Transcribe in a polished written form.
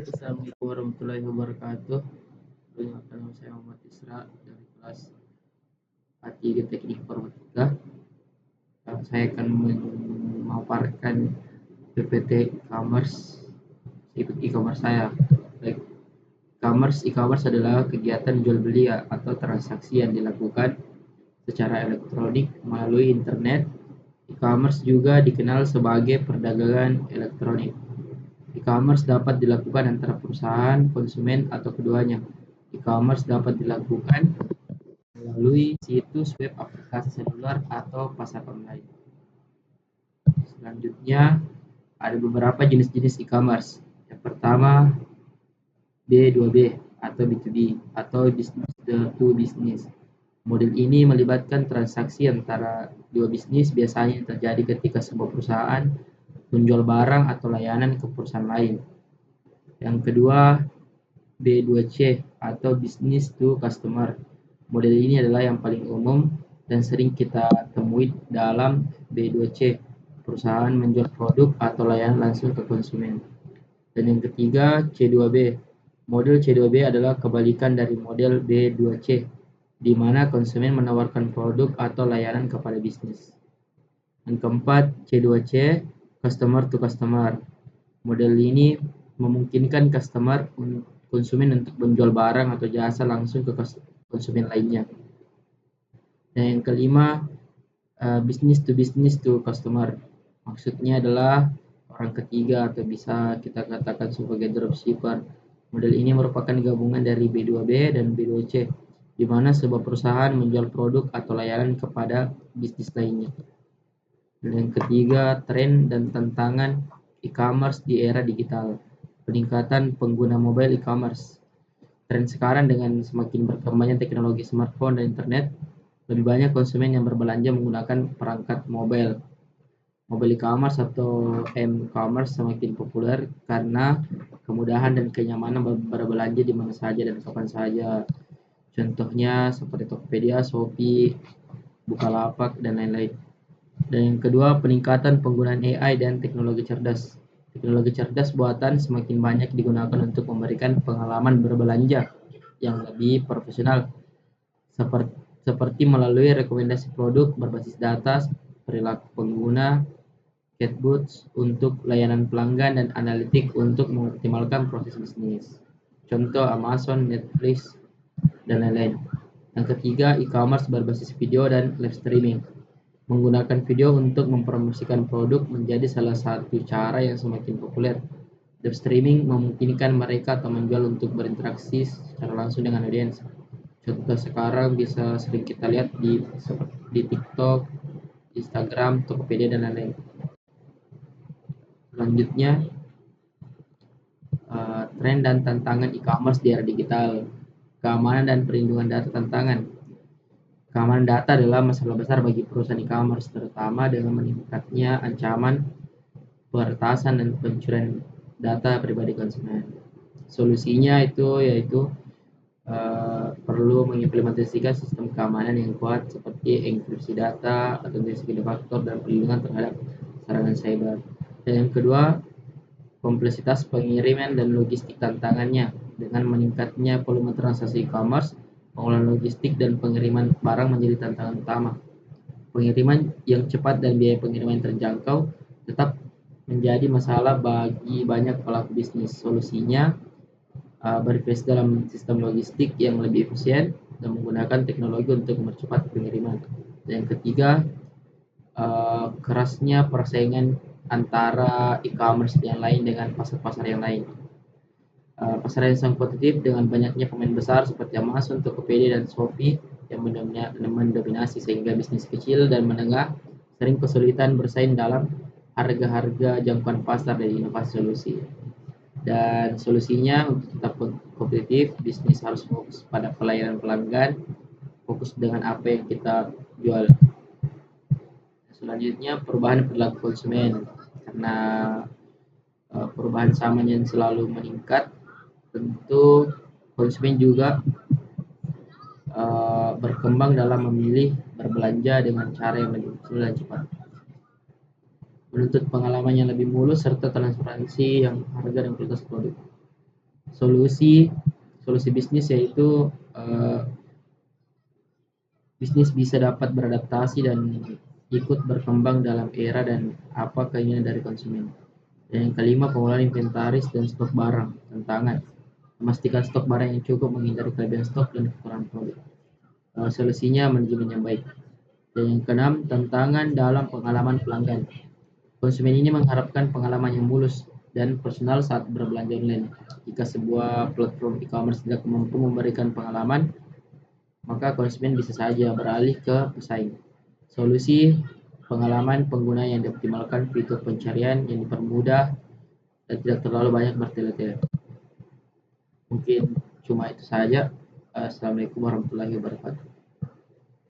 Assalamualaikum warahmatullahi wabarakatuh. Perkenalkan, nama saya Muhammad Isra dari kelas A3 Teknik Informatika. Saya akan memaparkan PPT e-commerce, ikut e-commerce saya. Baik, e-commerce adalah kegiatan jual beli atau transaksi yang dilakukan secara elektronik melalui internet. E-commerce juga dikenal sebagai perdagangan elektronik. E-commerce dapat dilakukan antara perusahaan, konsumen, atau keduanya. E-commerce dapat dilakukan melalui situs web, aplikasi seluler, atau pasar online. Selanjutnya, ada beberapa jenis-jenis e-commerce. Yang pertama, B2B atau B2B atau business to business. Model ini melibatkan transaksi antara dua bisnis, biasanya terjadi ketika sebuah perusahaan menjual barang atau layanan ke perusahaan lain. Yang kedua, B2C atau business to customer. Model ini adalah yang paling umum dan sering kita temui dalam B2C. Perusahaan menjual produk atau layanan langsung ke konsumen. Dan yang ketiga, C2B. Model C2B adalah kebalikan dari model B2C, di mana konsumen menawarkan produk atau layanan kepada bisnis. Yang keempat, C2C, customer to customer. Model ini memungkinkan konsumen untuk menjual barang atau jasa langsung ke konsumen lainnya. Dan yang kelima, business to customer. Maksudnya adalah orang ketiga atau bisa kita katakan sebagai dropshipper. Model ini merupakan gabungan dari B2B dan B2C, di mana sebuah perusahaan menjual produk atau layanan kepada bisnis lainnya. Dan yang ketiga, tren dan tantangan e-commerce di era digital. Peningkatan pengguna mobile e-commerce. Tren sekarang dengan semakin berkembangnya teknologi smartphone dan internet, lebih banyak konsumen yang berbelanja menggunakan perangkat mobile. Mobile e-commerce atau m-commerce semakin populer karena kemudahan dan kenyamanan berbelanja di mana saja dan kapan saja. Contohnya seperti Tokopedia, Shopee, Bukalapak, dan lain-lain. Dan yang kedua, peningkatan penggunaan AI dan teknologi cerdas. Teknologi cerdas buatan semakin banyak digunakan untuk memberikan pengalaman berbelanja yang lebih profesional, seperti melalui rekomendasi produk berbasis data, perilaku pengguna, chatbots untuk layanan pelanggan, dan analitik untuk mengoptimalkan proses bisnis. Contoh Amazon, Netflix, dan lain-lain. Yang ketiga, e-commerce berbasis video dan live streaming. Menggunakan video untuk mempromosikan produk menjadi salah satu cara yang semakin populer. Live streaming memungkinkan mereka atau menjual untuk berinteraksi secara langsung dengan audiens. Contoh sekarang bisa sering kita lihat di TikTok, Instagram, Tokopedia, dan lain-lain. Selanjutnya, tren dan tantangan e-commerce di era digital. Keamanan dan perlindungan data tantangan. Keamanan data adalah masalah besar bagi perusahaan e-commerce, terutama dengan meningkatnya ancaman peretasan dan pencurian data pribadi konsumen. Solusinya yaitu perlu mengimplementasikan sistem keamanan yang kuat seperti enkripsi data, autentisasi de facto, dan perlindungan terhadap serangan cyber. Dan yang kedua, kompleksitas pengiriman dan logistik tantangannya. Dengan meningkatnya volume transaksi e-commerce, pengolahan logistik dan pengiriman barang menjadi tantangan utama. Pengiriman yang cepat dan biaya pengiriman yang terjangkau tetap menjadi masalah bagi banyak pelaku bisnis. Solusinya berinvestasi dalam sistem logistik yang lebih efisien dan menggunakan teknologi untuk mempercepat pengiriman. Dan yang ketiga, kerasnya persaingan antara e-commerce yang lain dengan pasar-pasar yang lain. Pasar yang sangat kompetitif dengan banyaknya pemain besar seperti Amazon, Tokopedia, dan Shopee yang mendominasi, sehingga bisnis kecil dan menengah sering kesulitan bersaing dalam harga-harga jangkauan pasar dan inovasi solusi. Dan solusinya untuk tetap kompetitif, bisnis harus fokus pada pelayanan pelanggan, fokus dengan apa yang kita jual. Selanjutnya, perubahan perilaku konsumen. Karena perubahan zaman yang selalu meningkat, tentu konsumen juga berkembang dalam memilih berbelanja dengan cara yang lebih kecil dan cepat. Menuntut pengalaman yang lebih mulus serta transparansi yang harga dan kualitas produk. Solusi solusi bisnis yaitu bisnis bisa dapat beradaptasi dan ikut berkembang dalam era dan apa keinginan dari konsumen. Dan yang kelima, pengelolaan inventaris dan stok barang. Tantangan, memastikan stok barang yang cukup, menghindari kelebihan stok dan kekurangan produk. Solusinya manajemen yang baik. Dan yang keenam, tantangan dalam pengalaman pelanggan. Konsumen ini mengharapkan pengalaman yang mulus dan personal saat berbelanja online. Jika sebuah platform e-commerce tidak mampu memberikan pengalaman, maka konsumen bisa saja beralih ke pesaing. Solusi, pengalaman pengguna yang dioptimalkan, fitur pencarian yang dipermudah, dan tidak terlalu banyak bertele-tele. Mungkin cuma itu saja. Assalamualaikum warahmatullahi wabarakatuh.